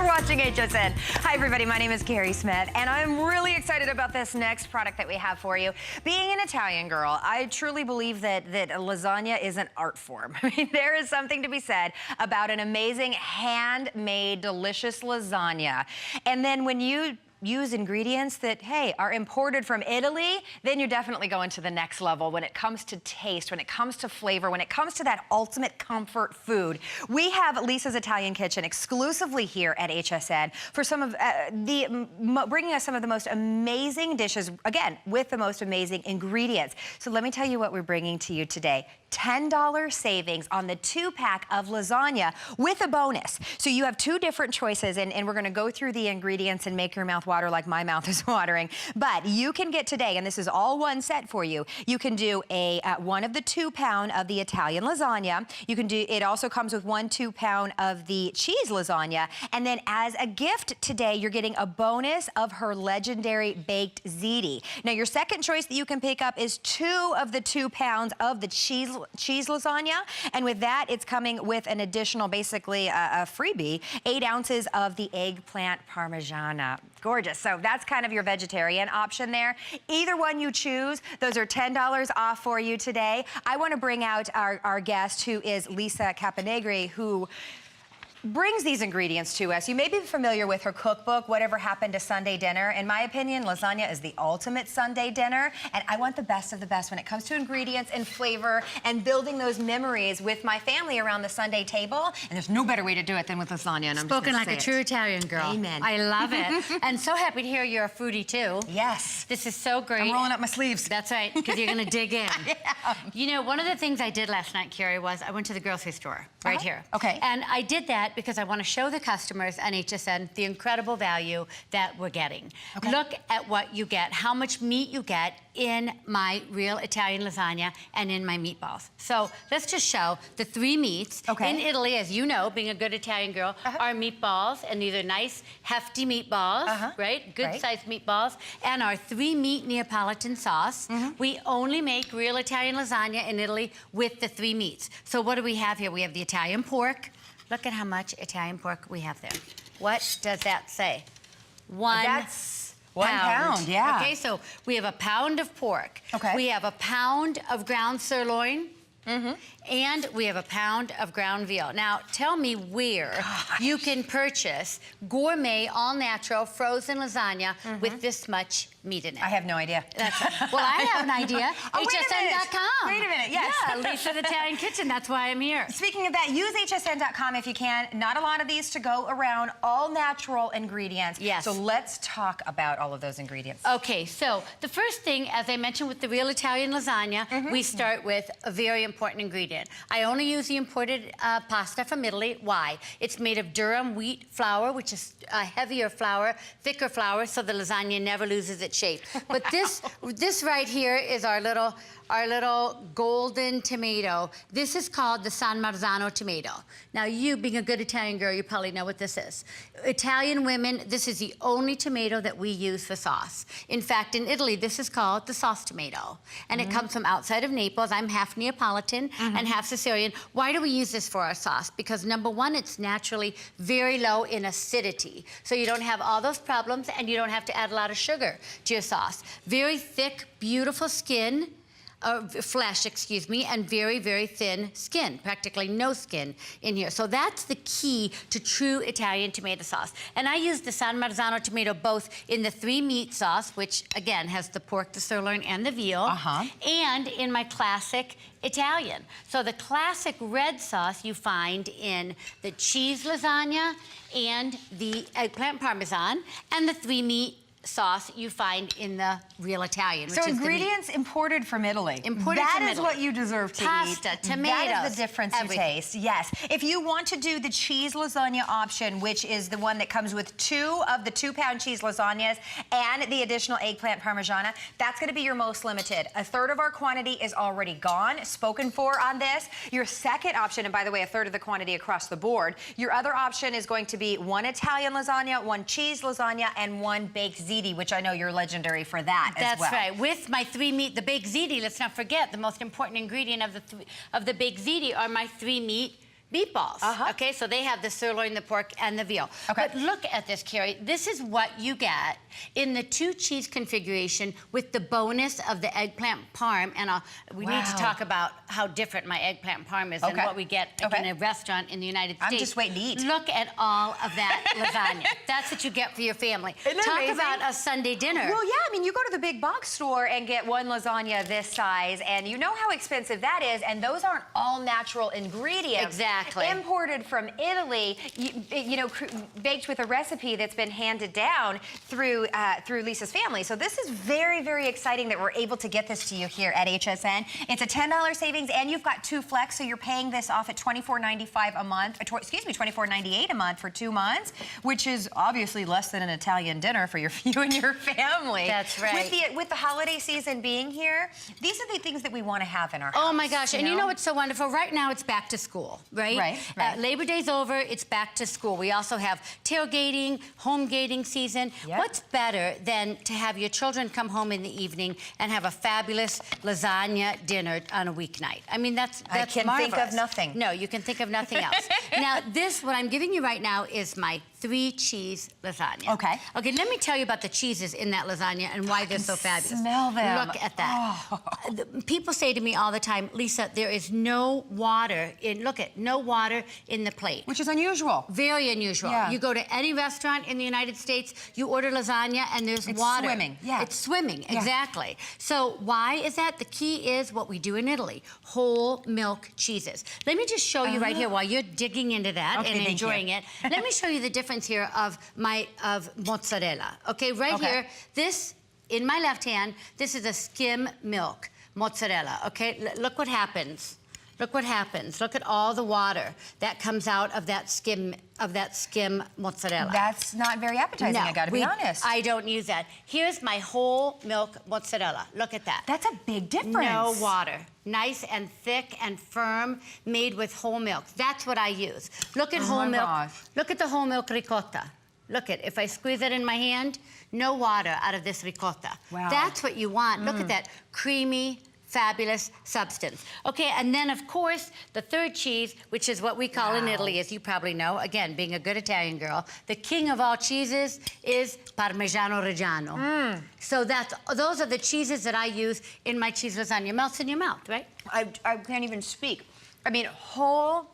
You're watching HSN. Hi, everybody. My name is Carrie Smith, and I'm really excited about this next product that we have for you. Being an Italian girl, I truly believe that lasagna is an art form. I mean, there is something to be said about an amazing handmade, delicious lasagna. And then when you use ingredients that, hey, are imported from Italy, then you're definitely going to the next level when it comes to taste, when it comes to flavor, when it comes to that ultimate comfort food. We have Lisa's Italian Kitchen exclusively here at HSN for some of bringing us some of the most amazing dishes, again, with the most amazing ingredients. So let me tell you what we're bringing to you today. $10 savings on the 2-pack of lasagna with a bonus. So you have 2 different choices, and we're gonna go through the ingredients and make your mouth water like my mouth is watering. But you can get today, and this is all one set for you, you can do a one of the 2-pound of the Italian lasagna. You can do, it also comes with 1 2-pound of the cheese lasagna. And then as a gift today, you're getting a bonus of her legendary baked ziti. Now your second choice that you can pick up is 2 of the 2 pounds of the cheese lasagna, and with that it's coming with an additional, basically a freebie, 8 ounces of the eggplant parmigiana. Gorgeous. So that's kind of your vegetarian option there. Either one you choose, those are $10 off for you today. I want to bring out our guest, who is Lisa Caponegri, who brings these ingredients to us. You may be familiar with her cookbook, Whatever Happened to Sunday Dinner. In my opinion, lasagna is the ultimate Sunday dinner, and I want the best of the best when it comes to ingredients and flavor and building those memories with my family around the Sunday table, and there's no better way to do it than with lasagna. And I'm spoken like a true Italian girl. Amen. I love it. And so happy to hear you're a foodie too. Yes. This is so great. I'm rolling up my sleeves. That's right, because you're gonna dig in. Yeah. You know, one of the things I did last night, Carrie, was I went to the grocery store right here. Okay. And I did that because I want to show the customers on HSN the incredible value that we're getting. Okay. Look at what you get, how much meat you get in my real Italian lasagna and in my meatballs. So let's just show the 3 meats. Okay. In Italy, as you know, being a good Italian girl, our meatballs, and these are nice, hefty meatballs, right? Good sized meatballs, and our 3 meat Neapolitan sauce. We only make real Italian lasagna in Italy with the 3 meats. So what do we have here? We have the Italian pork. Look at how much Italian pork we have there. What does that say? That's 1 pound, yeah. Okay, so we have a pound of pork. Okay. We have a pound of ground sirloin. And we have a pound of ground veal. Now, tell me where you can purchase gourmet, all-natural, frozen lasagna with this much meat in it. I have no idea. Well, I have an idea. HSN.com. Wait a minute, yes. Yeah, Lisa's Italian Kitchen, that's why I'm here. Speaking of that, use HSN.com if you can. Not a lot of these to go around, all natural ingredients. Yes. So let's talk about all of those ingredients. Okay, so the first thing, as I mentioned with the real Italian lasagna, we start with a very important ingredient. I only use the imported pasta from Italy. Why? It's made of durum wheat flour, which is a heavier flour, thicker flour, so the lasagna never loses its shape. But this right here is our little golden tomato. This is called the San Marzano tomato. Now, you being a good Italian girl, you probably know what this is. Italian women, this is the only tomato that we use for sauce. In fact, in Italy, this is called the sauce tomato. And it comes from outside of Naples. I'm half Neapolitan and half Sicilian. Why do we use this for our sauce? Because number one, it's naturally very low in acidity. So you don't have all those problems, and you don't have to add a lot of sugar to your sauce. Very thick, beautiful skin. Flesh, excuse me, and very, very thin skin, practically no skin in here. So that's the key to true Italian tomato sauce. And I use the San Marzano tomato both in the 3 meat sauce, which again has the pork, the sirloin, and the veal, and in my classic Italian. So the classic red sauce you find in the cheese lasagna and the eggplant parmesan, and the 3 meat sauce you find in the real Italian. So ingredients imported from Italy. That is what you deserve to eat. Pasta, tomatoes. That is the difference in taste, yes. If you want to do the cheese lasagna option, which is the one that comes with 2 of the 2-pound cheese lasagnas and the additional eggplant parmigiana, that's gonna be your most limited. 1/3 of our quantity is already gone, spoken for on this. Your second option, and by the way, 1/3 of the quantity across the board, your other option is going to be 1 Italian lasagna, 1 cheese lasagna, and 1 baked ziti, which I know you're legendary for that as well. That's right. With my 3 meat, the baked ziti, let's not forget, the most important ingredient of the baked ziti are my 3 meat meatballs. Okay, so they have the sirloin, the pork, and the veal. Okay. But look at this, Carrie. This is what you get in the 2-cheese configuration with the bonus of the eggplant parm. And we need to talk about how different my eggplant parm is than what we get in a restaurant in the United States. I'm just waiting to eat. Look at all of that lasagna. That's what you get for your family. Isn't that Talk amazing? about a Sunday dinner. Well, yeah, I mean, you go to the big box store and get one lasagna this size, and you know how expensive that is, and those aren't all natural ingredients. Exactly. Imported from Italy, you know, baked with a recipe that's been handed down through Lisa's family. So this is very, very exciting that we're able to get this to you here at HSN. It's a $10 savings, and you've got 2 flex, so you're paying this off at $24.95 a month. Excuse me, $24.98 a month for 2 months, which is obviously less than an Italian dinner for you and your family. That's right. With the holiday season being here, these are the things that we want to have in our house. Oh my gosh, and you know what's so wonderful? Right now it's back to school, right? Right. Labor Day's over, it's back to school. We also have tailgating, home gating season. Yep. What's better than to have your children come home in the evening and have a fabulous lasagna dinner on a weeknight? I mean, that's I can marvelous. think of nothing. No, you can think of nothing else. Now, what I'm giving you right now is my 3-cheese lasagna. Okay. Okay, let me tell you about the cheeses in that lasagna and why they're so fabulous. Smell them. Look at that. People say to me all the time, Lisa, there is no water no water in the plate. Which is unusual. Very unusual. Yeah. You go to any restaurant in the United States, you order lasagna and there's water. It's swimming, yeah. It's swimming, Yeah. exactly. So why is that? The key is what we do in Italy, whole milk cheeses. Let me just show you right here while you're digging into that and enjoying it. Let me show you the difference here of mozzarella. Okay, right here, this, in my left hand, this is a skim milk mozzarella, okay? Look what happens. Look what happens. Look at all the water that comes out of that skim mozzarella. That's not very appetizing, I gotta be honest. I don't use that. Here's my whole milk mozzarella. Look at that. That's a big difference. No water. Nice and thick and firm, made with whole milk. That's what I use. Look at whole milk. Gosh. Look at the whole milk ricotta. Look at, if I squeeze it in my hand, no water out of this ricotta. Wow. That's what you want. Look at that creamy, fabulous substance. Okay, and then of course, the 3rd cheese, which is what we call in Italy, as you probably know, again, being a good Italian girl, the king of all cheeses is Parmigiano Reggiano. So those are the cheeses that I use in my cheese lasagna. Melts in your mouth, right? I can't even speak. I mean, whole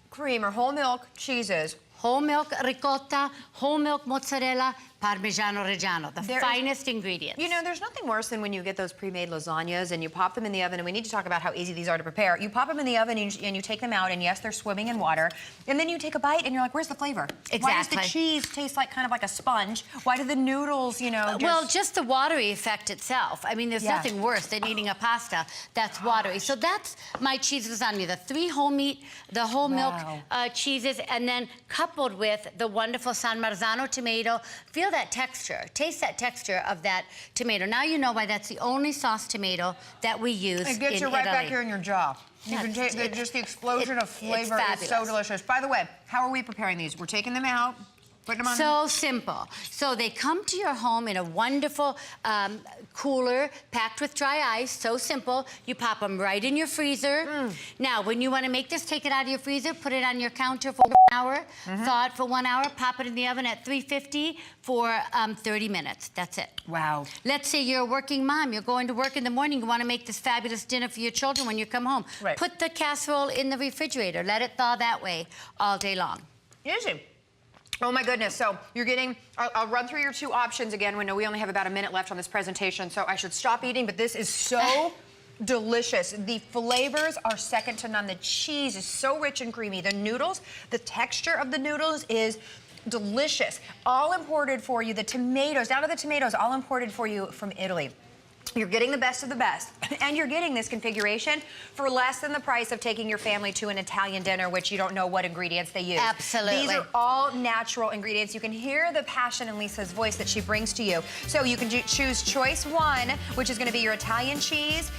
cream or whole milk cheeses. Whole milk ricotta, whole milk mozzarella, Parmigiano Reggiano, the finest ingredients. You know, there's nothing worse than when you get those pre-made lasagnas and you pop them in the oven, and we need to talk about how easy these are to prepare. You pop them in the oven and you take them out, and yes, they're swimming in water, and then you take a bite and you're like, where's the flavor? Exactly. Why does the cheese taste like kind of like a sponge? Why do the noodles, you know, well, just the watery effect itself. I mean, there's nothing worse than eating a pasta that's watery. So that's my cheese lasagna, the 3 whole meat, the whole milk cheeses, and then coupled with the wonderful San Marzano tomato. Feel that texture. Taste that texture of that tomato. Now you know why that's the only sauce tomato that we use in Italy. It gets you right back here in your jaw. You can taste just the explosion of flavor is so delicious. By the way, how are we preparing these? We're taking them out, putting them on. So simple. So they come to your home in a wonderful cooler packed with dry ice. So simple. You pop them right in your freezer. Now, when you want to make this, take it out of your freezer, put it on your counter for 1 hour, thaw it for 1 hour, pop it in the oven at 350 for 30 minutes. That's it. Wow. Let's say you're a working mom. You're going to work in the morning. You want to make this fabulous dinner for your children when you come home. Right. Put the casserole in the refrigerator. Let it thaw that way all day long. Easy. Oh my goodness, so you're getting, I'll run through your 2 options again. We know we only have about a minute left on this presentation, so I should stop eating, but this is so delicious. The flavors are second to none. The cheese is so rich and creamy. The noodles, the texture of the noodles is delicious. All imported for you. The tomatoes, down to the tomatoes, all imported for you from Italy. You're getting the best of the best, and you're getting this configuration for less than the price of taking your family to an Italian dinner, which you don't know what ingredients they use. Absolutely. These are all natural ingredients. You can hear the passion in Lisa's voice that she brings to you. So you can choose choice 1, which is going to be your Italian cheese,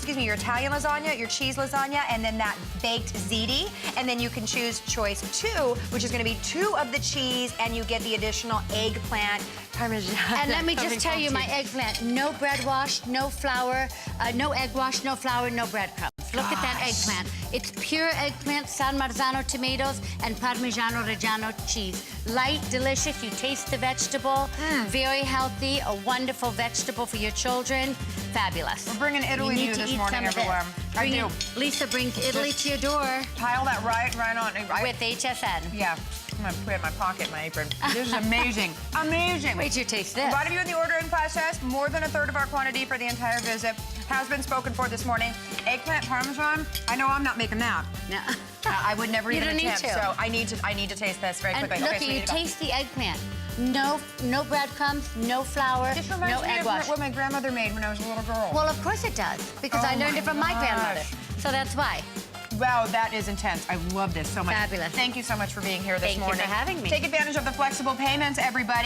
your Italian lasagna, your cheese lasagna, and then that baked ziti. And then you can choose choice 2, which is going to be 2 of the cheese, and you get the additional eggplant Parmesan. And let me just tell you, my eggplant, no bread wash, no flour, no egg wash, no flour, no breadcrumbs. Look at that eggplant. It's pure eggplant, San Marzano tomatoes, and Parmigiano Reggiano cheese. Light, delicious. You taste the vegetable. Very healthy. A wonderful vegetable for your children. Fabulous. We're bringing Italy to you this morning, everyone. I do. Lisa brings Italy to your door. Pile that right on. With HSN. Yeah. I'm gonna put it in my pocket, my apron. This is amazing. Amazing. Wait till you taste this. A lot of you in the ordering process, more than a third of our quantity for the entire visit has been spoken for this morning. Eggplant Parmesan, I know I'm not making that. No. I would never You even don't need attempt, to. so I need to taste this very And quickly. look, Okay, so we you need to go. taste the eggplant. No breadcrumbs, no flour, This no reminds me egg of wash. what my grandmother made when I was a little girl. Well, of course it does, because Oh I learned my it from my gosh. grandmother. So that's why. Wow, that is intense. I love this so much. Fabulous. Thank you so much for being here this Thank you morning. for having me. Take advantage of the flexible payments, everybody.